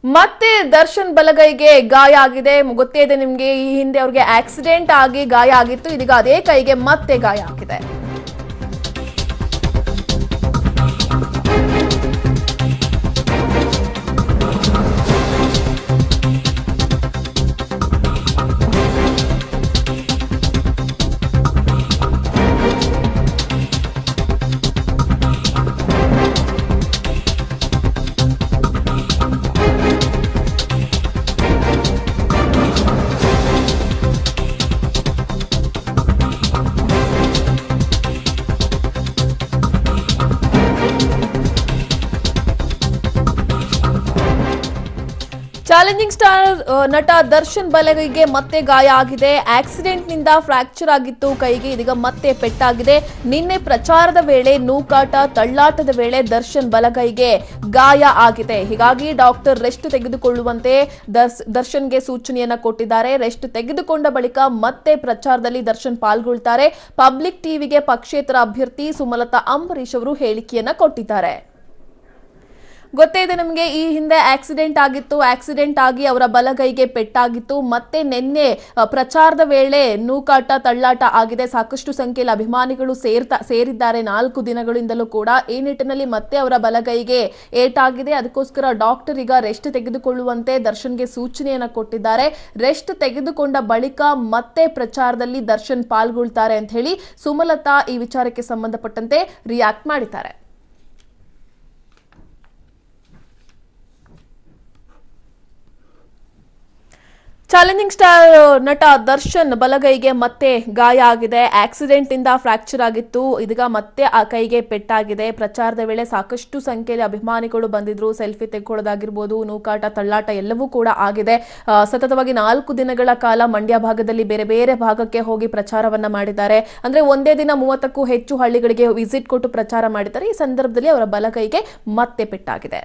ಮತ್ತೆ ದರ್ಶನ್ ಬಲಗೈಗೆ ಗಾಯ ಆಗಿದೆ. ಗೊತ್ತೇ ಇದೆ ನಿಮ್ಗೆ, ಈ ಹಿಂದೆ ಅವ್ರಿಗೆ ಆಕ್ಸಿಡೆಂಟ್ ಆಗಿ ಗಾಯ ಆಗಿತ್ತು. ಇದೀಗ ಅದೇ ಕೈಗೆ ಮತ್ತೆ ಗಾಯ ಆಗಿದೆ. ಚಾಲೆಂಜಿಂಗ್ ಸ್ಟಾರ್ ನಟ ದರ್ಶನ್ ಬಲಗೈಗೆ ಮತ್ತೆ ಗಾಯ ಆಗಿದೆ. ಆಕ್ಸಿಡೆಂಟ್ ನಿಂದ ಫ್ರಾಕ್ಚರ್ ಆಗಿತ್ತು ಕೈಗೆ, ಇದೀಗ ಮತ್ತೆ ಪೆಟ್ಟಾಗಿದೆ. ನಿನ್ನೆ ಪ್ರಚಾರದ ವೇಳೆ ನೂಕಾಟ ತಳ್ಳಾಟದ ವೇಳೆ ದರ್ಶನ್ ಬಲಗೈಗೆ ಗಾಯ ಆಗಿದೆ. ಹೀಗಾಗಿ ಡಾಕ್ಟರ್ ರೆಸ್ಟ್ ತೆಗೆದುಕೊಳ್ಳುವಂತೆ ದರ್ಶನ್ಗೆ ಸೂಚನೆಯನ್ನ ಕೊಟ್ಟಿದ್ದಾರೆ. ರೆಸ್ಟ್ ತೆಗೆದುಕೊಂಡ ಬಳಿಕ ಮತ್ತೆ ಪ್ರಚಾರದಲ್ಲಿ ದರ್ಶನ್ ಪಾಲ್ಗೊಳ್ತಾರೆ. ಪಬ್ಲಿಕ್ ಟಿವಿಗೆ ಪಕ್ಷೇತರ ಅಭ್ಯರ್ಥಿ ಸುಮಲತಾ ಅಂಬರೀಶ್ ಅವರು ಹೇಳಿಕೆಯನ್ನ ಕೊಟ್ಟಿದ್ದಾರೆ. ಗೊತ್ತೇ ಇದೆ ನಮಗೆ, ಈ ಹಿಂದೆ ಆಕ್ಸಿಡೆಂಟ್ ಆಗಿತ್ತು. ಆಕ್ಸಿಡೆಂಟ್ ಆಗಿ ಅವರ ಬಲಗೈಗೆ ಪೆಟ್ಟಾಗಿತ್ತು. ಮತ್ತೆ ನಿನ್ನೆ ಪ್ರಚಾರದ ವೇಳೆ ನೂಕಾಟ ತಳ್ಳಾಟ ಆಗಿದೆ. ಸಾಕಷ್ಟು ಸಂಖ್ಯೆಯಲ್ಲಿ ಅಭಿಮಾನಿಗಳು ಸೇರಿದ್ದಾರೆ 4 ದಿನಗಳಿಂದಲೂ ಕೂಡ. ಈ ನಿಟ್ಟಿನಲ್ಲಿ ಮತ್ತೆ ಅವರ ಬಲಗೈಗೆ ಏಟಾಗಿದೆ. ಅದಕ್ಕೋಸ್ಕರ ಡಾಕ್ಟರ್ ಈಗ ರೆಸ್ಟ್ ತೆಗೆದುಕೊಳ್ಳುವಂತೆ ದರ್ಶನ್ಗೆ ಸೂಚನೆಯನ್ನ ಕೊಟ್ಟಿದ್ದಾರೆ. ರೆಸ್ಟ್ ತೆಗೆದುಕೊಂಡ ಬಳಿಕ ಮತ್ತೆ ಪ್ರಚಾರದಲ್ಲಿ ದರ್ಶನ್ ಪಾಲ್ಗೊಳ್ತಾರೆ ಅಂತ ಹೇಳಿ ಸುಮಲತಾ ಈ ವಿಚಾರಕ್ಕೆ ಸಂಬಂಧಪಟ್ಟಂತೆ ರಿಯಾಕ್ಟ್ ಮಾಡಿದ್ದಾರೆ. ಚಾಲೆಂಜಿಂಗ್ ಸ್ಟಾರ್ ನಟ ದರ್ಶನ್ ಬಲಗೈಗೆ ಮತ್ತೆ ಗಾಯ ಆಗಿದೆ. ಆಕ್ಸಿಡೆಂಟ್ ಇಂದ ಫ್ರಾಕ್ಚರ್ ಆಗಿತ್ತು. ಇದೀಗ ಮತ್ತೆ ಆ ಕೈಗೆ ಪೆಟ್ಟಾಗಿದೆ. ಪ್ರಚಾರದ ವೇಳೆ ಸಾಕಷ್ಟು ಸಂಖ್ಯೆಯಲ್ಲಿ ಅಭಿಮಾನಿಗಳು ಬಂದಿದ್ರು. ಸೆಲ್ಫಿ ತೆಗೆದುಕೊಳ್ಳೋದಾಗಿರ್ಬೋದು, ನೂಕಾಟ ತಳ್ಳಾಟ ಎಲ್ಲವೂ ಕೂಡ ಆಗಿದೆ. ಸತತವಾಗಿ 4 ದಿನಗಳ ಕಾಲ ಮಂಡ್ಯ ಭಾಗದಲ್ಲಿ ಬೇರೆ ಬೇರೆ ಭಾಗಕ್ಕೆ ಹೋಗಿ ಪ್ರಚಾರವನ್ನ ಮಾಡಿದ್ದಾರೆ. ಅಂದ್ರೆ ಒಂದೇ ದಿನ 30ಕ್ಕೂ ಹೆಚ್ಚು ಹಳ್ಳಿಗಳಿಗೆ ವಿಸಿಟ್ ಕೊಟ್ಟು ಪ್ರಚಾರ ಮಾಡಿದ್ದಾರೆ. ಈ ಸಂದರ್ಭದಲ್ಲಿ ಅವರ ಬಲಗೈಗೆ ಮತ್ತೆ ಪೆಟ್ಟಾಗಿದೆ.